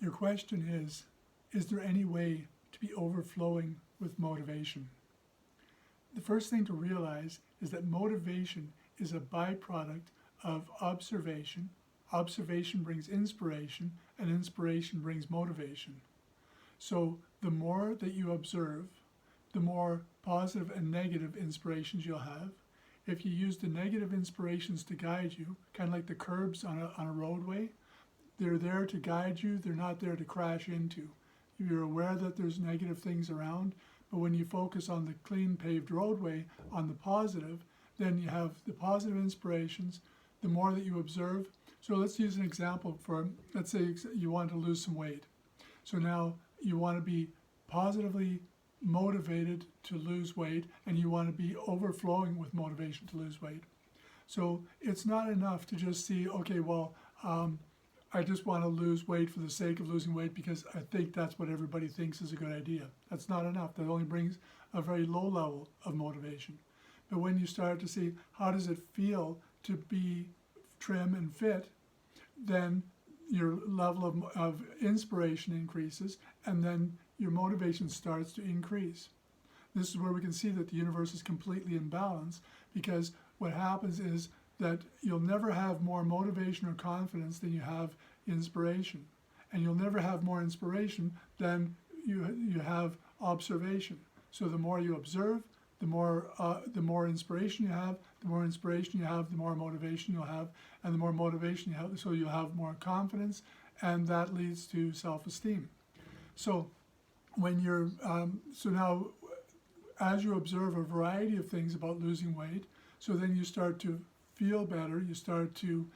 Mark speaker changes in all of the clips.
Speaker 1: Your question is there any way to be overflowing with motivation? The first thing to realize is that motivation is a byproduct of observation. Observation brings inspiration, and inspiration brings motivation. So the more that you observe, the more positive and negative inspirations you'll have. If you use the negative inspirations to guide you, kind of like the curbs on a roadway, they're there to guide you, they're not there to crash into. You're aware that there's negative things around, but when you focus on the clean paved roadway, on the positive, then you have the positive inspirations, the more that you observe. So let's use an example for, let's say you want to lose some weight. So now you want to be positively motivated to lose weight, and you want to be overflowing with motivation to lose weight. So it's not enough to just see, okay, well, I just want to lose weight for the sake of losing weight because I think that's what everybody thinks is a good idea. That's not enough. That only brings a very low level of motivation. But when you start to see how does it feel to be trim and fit, then your level of inspiration increases, and then your motivation starts to increase. This is where we can see that the universe is completely in balance, because what happens is that you'll never have more motivation or confidence than you have inspiration. And you'll never have more inspiration than you have observation. So the more you observe, the more inspiration you have. The more inspiration you have, the more motivation you'll have. And the more motivation you have, so you'll have more confidence, and that leads to self-esteem. So when you're, so now as you observe a variety of things about losing weight, so then you start to feel better, you start to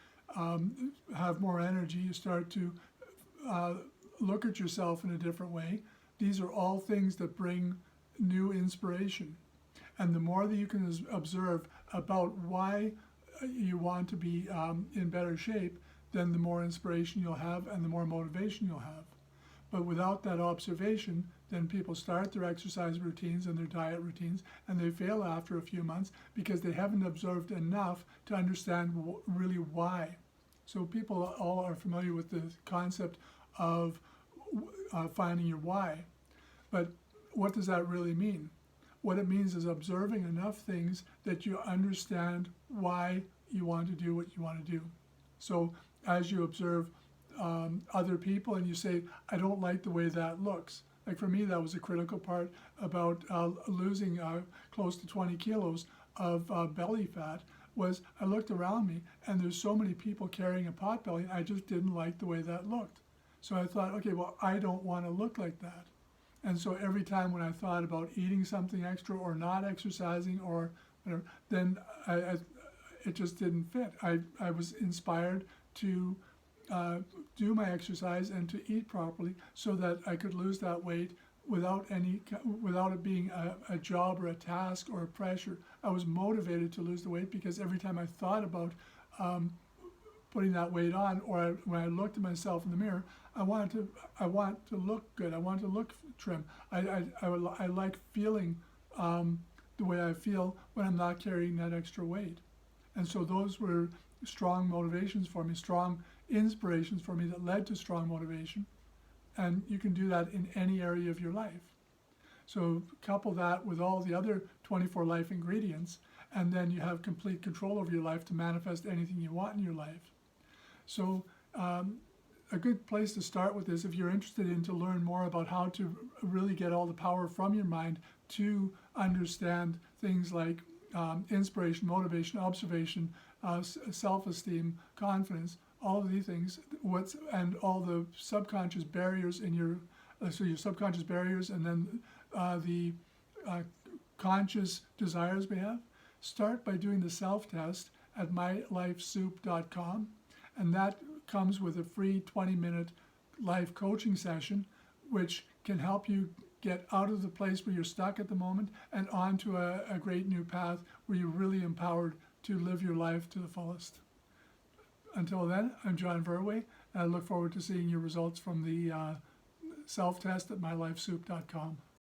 Speaker 1: have more energy, you start to look at yourself in a different way. These are all things that bring new inspiration. And the more that you can observe about why you want to be in better shape, then the more inspiration you'll have and the more motivation you'll have. But without that observation, then people start their exercise routines and their diet routines, and they fail after a few months because they haven't observed enough to understand really why. So people all are familiar with the concept of finding your why. But what does that really mean? What it means is observing enough things that you understand why you want to do what you want to do. So as you observe other people and you say, I don't like the way that looks. Like for me, that was a critical part about losing close to 20 kilos of belly fat, was I looked around me and there's so many people carrying a pot belly, and I just didn't like the way that looked. So I thought, okay, well, I don't want to look like that. And so every time when I thought about eating something extra or not exercising or whatever, then it just didn't fit. I was inspired to do my exercise and to eat properly so that I could lose that weight without it being a job or a task or a pressure. I was motivated to lose the weight because every time I thought about putting that weight on, or when I looked at myself in the mirror, I want to look good. I want to look trim. I like feeling the way I feel when I'm not carrying that extra weight. And so those were strong motivations for me, strong inspirations for me that led to strong motivation. And you can do that in any area of your life. So couple that with all the other 24 life ingredients, and then you have complete control over your life to manifest anything you want in your life. So a good place to start with this, if you're interested in to learn more about how to really get all the power from your mind to understand things like inspiration, motivation, observation, self-esteem, confidence, all of these things, and all the subconscious barriers in your, so your subconscious barriers and then the conscious desires we have, start by doing the self-test at mylifesoup.com, and that comes with a free 20-minute life coaching session, which can help you get out of the place where you're stuck at the moment and onto a great new path where you're really empowered to live your life to the fullest. Until then, I'm John Verway, and I look forward to seeing your results from the self-test at mylifesoup.com.